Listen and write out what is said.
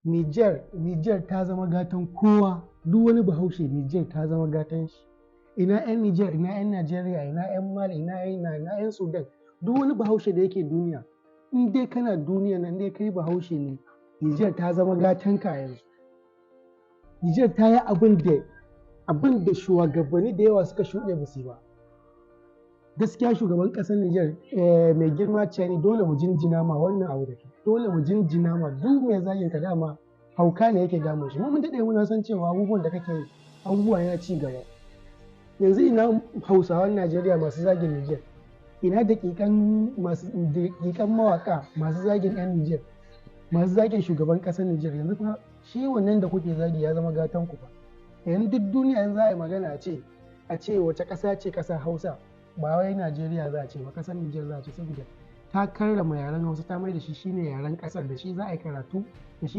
Niger ta zama gatan kowa, duk wani bahaushe Niger ta zama gatan shi. Ina 'yan Niger, ina 'yan Najeriya, ina 'yan Mali, ina 'yan Sudan, duk wani bahaushe da yake duniya. In dai kana duniya nan dai kai bahaushe ne, Niger ta zama gatan ka yanzu. Niger ta yi abin da shugabanni da yawa suka shuɗe ba su ba. Gaskiya shugaban ƙasar Niger mai girma Tiani dole mu jinjina ma wannan abu da ke. Dole mu jinjina ma duk mai zagin ka dama hauka ne yake damun shi. Mun daɗe muna san cewa abubuwan da kake abubuwa yana ci gaba. Yanzu ina Hausawan Najeriya masu zagin Niger. Ina daƙiƙan mawaƙa masu zagin 'yan Niger. Masu zagin shugaban ƙasar Niger. Yanzu fa shi wannan da kuke zagi ya zama gatan ku fa. Yanzu duk duniya yanzu za a yi magana a ce wace ƙasa ce ƙasar Hausa. Ba wai Najeriya za a ce ba, ƙasar Niger za a ce, saboda ta karrama yaren Hausa ta mai da shi shine yaren ƙasar, da shi za a yi karatu, da shi